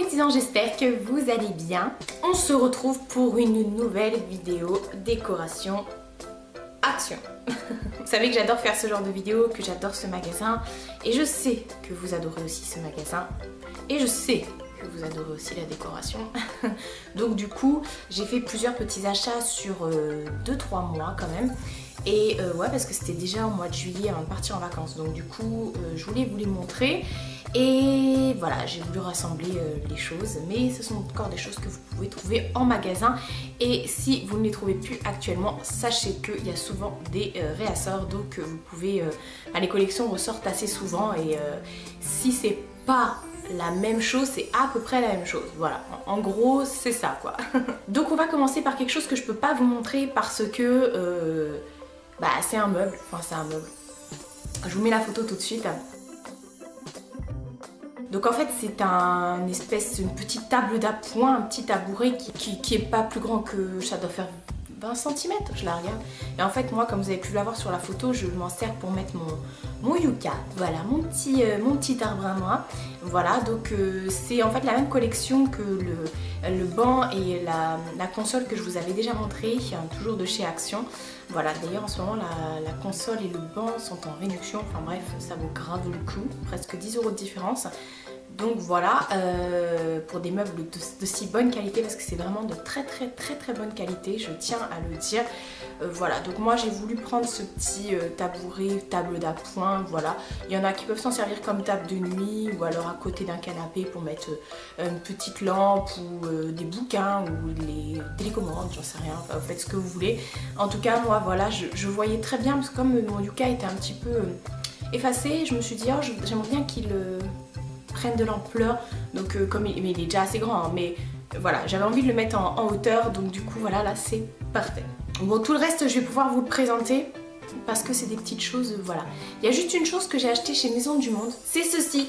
petits anges, j'espère que vous allez bien. On se retrouve pour une nouvelle vidéo décoration action. Vous savez que j'adore faire ce genre de vidéo, que j'adore ce magasin et je sais que vous adorez aussi ce magasin et je sais que vous adorez aussi la décoration. Donc du coup, j'ai fait plusieurs petits achats sur 2-3 mois quand même. Et ouais, parce que c'était déjà au mois de juillet avant de partir en vacances. Donc du coup, je voulais vous les montrer. Et voilà, j'ai voulu rassembler les choses. Mais ce sont encore des choses que vous pouvez trouver en magasin. Et si vous ne les trouvez plus actuellement, sachez qu'il y a souvent des réassorts. Donc vous pouvez... les collections ressortent assez souvent. Et si c'est pas la même chose, c'est à peu près la même chose. Voilà, en gros, c'est ça quoi. Donc on va commencer par quelque chose que je peux pas vous montrer parce que... c'est un meuble, enfin c'est un meuble. Je vous mets la photo tout de suite. Donc en fait c'est une petite table d'appoint, un petit tabouret qui est pas plus grand que... ça doit faire 20 cm, je la regarde. Et en fait moi, comme vous avez pu l'avoir sur la photo, je m'en sers pour mettre mon yucca. Voilà, mon petit arbre à moi. Voilà, donc c'est en fait la même collection que le banc et la console que je vous avais déjà montré, toujours de chez Action. Voilà, d'ailleurs en ce moment la console et le banc sont en réduction, enfin bref, ça vaut grave le coup, presque 10 € de différence. Donc voilà, pour des meubles de si bonne qualité, parce que c'est vraiment de très bonne qualité, je tiens à le dire. Voilà, donc moi j'ai voulu prendre ce petit tabouret, table d'appoint, voilà. Il y en a qui peuvent s'en servir comme table de nuit ou alors à côté d'un canapé pour mettre une petite lampe ou des bouquins ou les télécommandes, j'en sais rien, enfin, vous faites ce que vous voulez. En tout cas, moi voilà, je voyais très bien, parce que comme mon yucca était un petit peu effacé, je me suis dit, oh, j'aimerais bien qu'il... prenne de l'ampleur, donc mais il est déjà assez grand, hein, mais voilà, j'avais envie de le mettre en hauteur, donc du coup voilà, là c'est parfait. Bon, tout le reste je vais pouvoir vous le présenter parce que c'est des petites choses, voilà. Il y a juste une chose que j'ai acheté chez Maison du Monde, c'est ceci.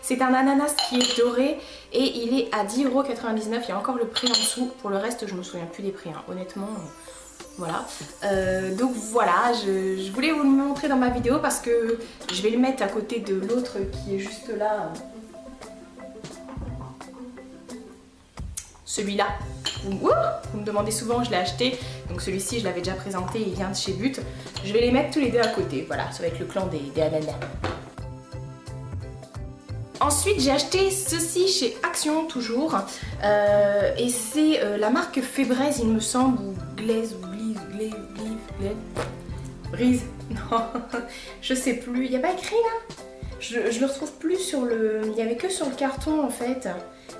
C'est un ananas qui est doré et il est à 10,99 €, il y a encore le prix en dessous. Pour le reste je me souviens plus des prix, hein. Honnêtement. Voilà, donc voilà, je voulais vous le montrer dans ma vidéo parce que je vais le mettre à côté de l'autre qui est juste là. Celui-là, vous me demandez souvent, je l'ai acheté, donc celui-ci je l'avais déjà présenté, il vient de chez But. Je vais les mettre tous les deux à côté, voilà, ça va être le clan des ananas. Ensuite j'ai acheté ceci chez Action toujours, et c'est la marque Febreze il me semble, ou Glaise, ou Brise, non, je sais plus, il n'y a pas écrit là, je le retrouve plus sur le, il n'y avait que sur le carton en fait,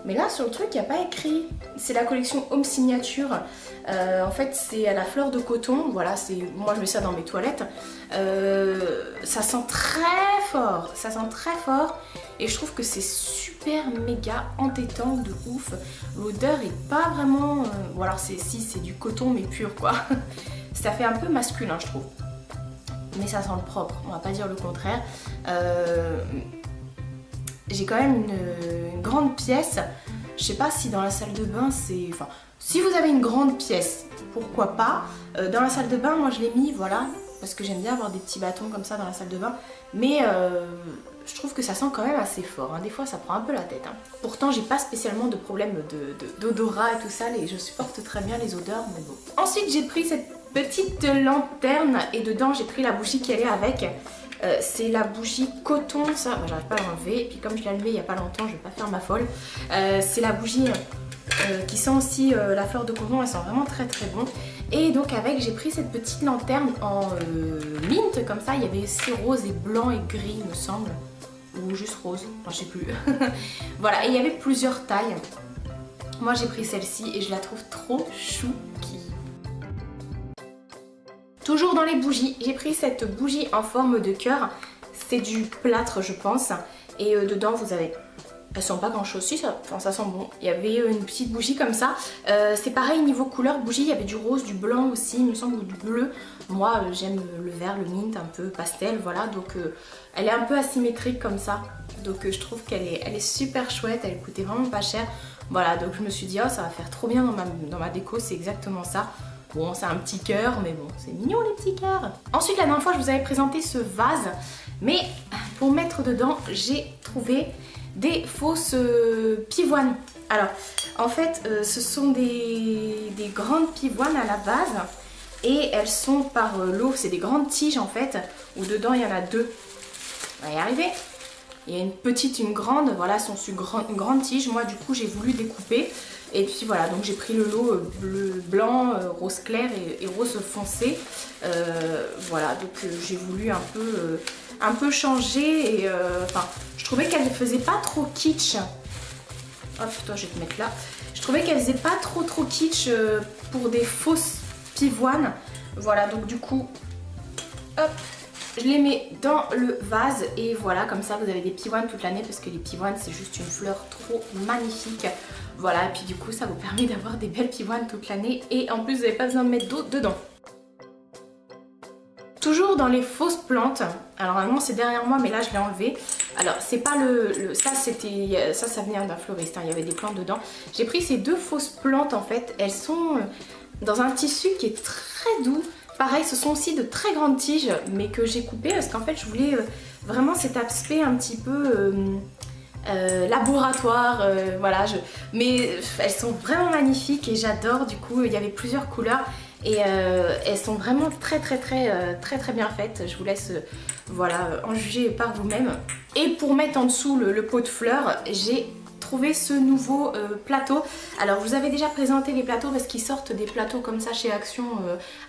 mais là sur le truc il n'y a pas écrit. C'est la collection Home Signature, en fait c'est à la fleur de coton, voilà, moi je mets ça dans mes toilettes, ça sent très fort, et je trouve que c'est super méga entêtant de ouf. L'odeur est pas vraiment... Bon alors c'est du coton mais pur quoi. Ça fait un peu masculin je trouve. Mais ça sent le propre, on va pas dire le contraire. J'ai quand même une grande pièce. Je sais pas si dans la salle de bain c'est... Enfin, si vous avez une grande pièce, pourquoi pas. Dans la salle de bain, moi je l'ai mis, voilà. Parce que j'aime bien avoir des petits bâtons comme ça dans la salle de bain. Mais je trouve que ça sent quand même assez fort, hein. Des fois ça prend un peu la tête, hein. Pourtant j'ai pas spécialement de problème d'odorat et tout ça, je supporte très bien les odeurs, mais bon. Ensuite j'ai pris cette petite lanterne et dedans j'ai pris la bougie qui allait avec. C'est la bougie coton, ça, j'arrive pas à l'enlever. Et puis comme je l'ai allumée il y a pas longtemps, je vais pas faire ma folle. C'est la bougie qui sent aussi la fleur de coton, elle sent vraiment très bon. Et donc avec, j'ai pris cette petite lanterne en mint comme ça, il y avait aussi rose et blanc et gris il me semble. Ou juste rose, enfin je sais plus. Voilà, et il y avait plusieurs tailles. Moi j'ai pris celle-ci et je la trouve trop chouki. Toujours dans les bougies, j'ai pris cette bougie en forme de cœur. C'est du plâtre je pense. Et dedans vous avez... Elles sent pas grand chose, si ça, enfin, ça sent bon. Il y avait une petite bougie comme ça. C'est pareil niveau couleur bougie, il y avait du rose, du blanc aussi, il me semble, ou du bleu. Moi j'aime le vert, le mint, un peu pastel, voilà. Donc elle est un peu asymétrique comme ça. Donc je trouve qu'elle est super chouette, elle coûtait vraiment pas cher. Voilà, donc je me suis dit, oh ça va faire trop bien dans ma déco, c'est exactement ça. Bon, c'est un petit cœur, mais bon, c'est mignon les petits cœurs. Ensuite, la dernière fois, je vous avais présenté ce vase. Mais pour mettre dedans, j'ai trouvé des fausses pivoines. Alors en fait ce sont des grandes pivoines à la base et elles sont par lot, c'est des grandes tiges en fait, où dedans il y en a deux. On va y arriver. Il y a une petite, une grande, voilà, sont sur une grande tige. Moi du coup j'ai voulu découper. Et puis voilà, donc j'ai pris le lot bleu, blanc, rose clair et rose foncé. Voilà, donc j'ai voulu un peu changer. Et enfin, je trouvais qu'elle ne faisait pas trop kitsch. Hop, toi je vais te mettre là. Je trouvais qu'elle faisait pas trop kitsch pour des fausses pivoines. Voilà, donc du coup, hop. Je les mets dans le vase et voilà, comme ça vous avez des pivoines toute l'année parce que les pivoines c'est juste une fleur trop magnifique. Voilà, et puis du coup ça vous permet d'avoir des belles pivoines toute l'année et en plus vous n'avez pas besoin de mettre d'eau dedans. Toujours dans les fausses plantes, alors normalement c'est derrière moi mais là je l'ai enlevé. Alors c'est pas ça venait d'un fleuriste, hein, il y avait des plantes dedans. J'ai pris ces deux fausses plantes en fait, elles sont dans un tissu qui est très doux. Pareil, ce sont aussi de très grandes tiges, mais que j'ai coupées parce qu'en fait, je voulais vraiment cet aspect un petit peu laboratoire. Voilà, mais elles sont vraiment magnifiques et j'adore. Du coup, il y avait plusieurs couleurs et elles sont vraiment très bien faites. Je vous laisse voilà, en juger par vous-même. Et pour mettre en dessous le pot de fleurs, j'ai trouvé ce nouveau plateau. Alors je vous avais déjà présenté les plateaux parce qu'ils sortent des plateaux comme ça chez Action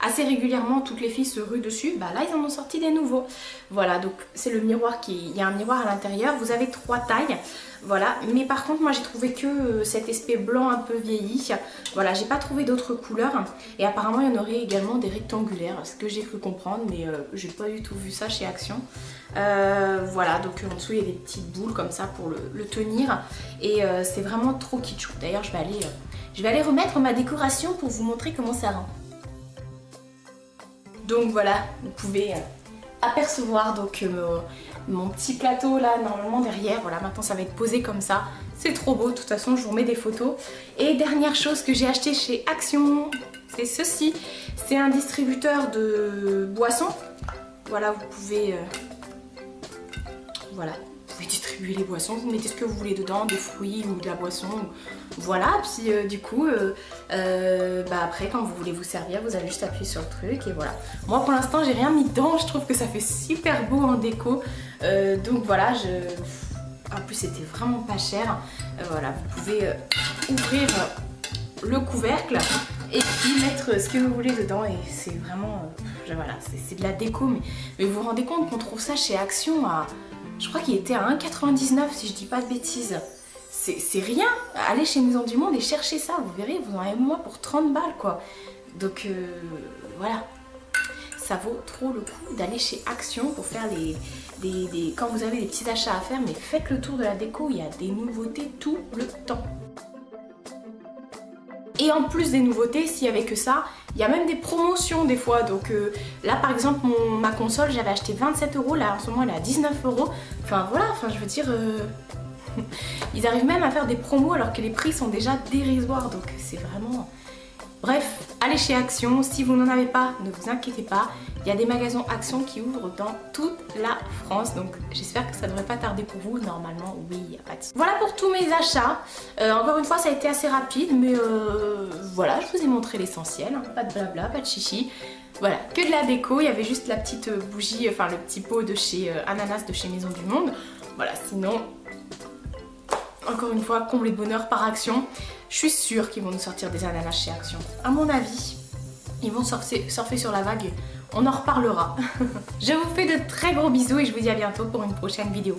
assez régulièrement, toutes les filles se ruent dessus. Bah là ils en ont sorti des nouveaux. Voilà, donc c'est le miroir il y a un miroir à l'intérieur, vous avez 3 tailles. Voilà, mais par contre moi j'ai trouvé que cet aspect blanc un peu vieilli. Voilà, j'ai pas trouvé d'autres couleurs et apparemment il y en aurait également des rectangulaires, ce que j'ai cru comprendre, mais j'ai pas du tout vu ça chez Action. Voilà, donc en dessous il y a des petites boules comme ça pour le tenir et c'est vraiment trop kitschou. D'ailleurs je vais aller remettre ma décoration pour vous montrer comment ça rend. Donc voilà, vous pouvez apercevoir donc mon petit plateau là normalement derrière. Voilà, maintenant ça va être posé comme ça, c'est trop beau. De toute façon je vous remets des photos. Et dernière chose que j'ai acheté chez Action, c'est ceci. C'est un distributeur de boissons. Voilà, vous pouvez voilà, vous pouvez distribuer les boissons, vous mettez ce que vous voulez dedans, des fruits ou de la boisson. Voilà, puis du coup, bah après quand vous voulez vous servir, vous avez juste appuyé sur le truc et voilà. Moi pour l'instant j'ai rien mis dedans, je trouve que ça fait super beau en déco. Donc voilà, en plus c'était vraiment pas cher. Voilà, vous pouvez ouvrir le couvercle et puis mettre ce que vous voulez dedans et c'est vraiment, voilà, c'est de la déco. Mais vous vous rendez compte qu'on trouve ça chez Action à... Je crois qu'il était à 1,99 si je dis pas de bêtises. C'est rien. Allez chez Maison du Monde et cherchez ça, vous verrez, vous en avez moi pour 30 balles quoi. Donc voilà. Ça vaut trop le coup d'aller chez Action pour faire quand vous avez des petits achats à faire, mais faites le tour de la déco, il y a des nouveautés tout le temps. Et en plus des nouveautés, s'il n'y avait que ça, il y a même des promotions des fois. Donc là par exemple ma console j'avais acheté 27 €, là en ce moment elle est à 19 €. Enfin voilà, je veux dire, ils arrivent même à faire des promos alors que les prix sont déjà dérisoires. Donc c'est vraiment... Bref, allez chez Action, si vous n'en avez pas, ne vous inquiétez pas. Il y a des magasins Action qui ouvrent dans toute la France, donc j'espère que ça ne devrait pas tarder pour vous. Normalement, oui, il n'y a pas de souci. Voilà pour tous mes achats. Encore une fois, ça a été assez rapide, mais voilà, je vous ai montré l'essentiel. Hein. Pas de blabla, pas de chichi. Voilà, que de la déco. Il y avait juste la petite bougie, enfin le petit pot de chez Ananas de chez Maison du Monde. Voilà, sinon, encore une fois, comble et bonheur par Action. Je suis sûre qu'ils vont nous sortir des ananas chez Action. À mon avis, ils vont surfer sur la vague. On en reparlera. Je vous fais de très gros bisous et je vous dis à bientôt pour une prochaine vidéo.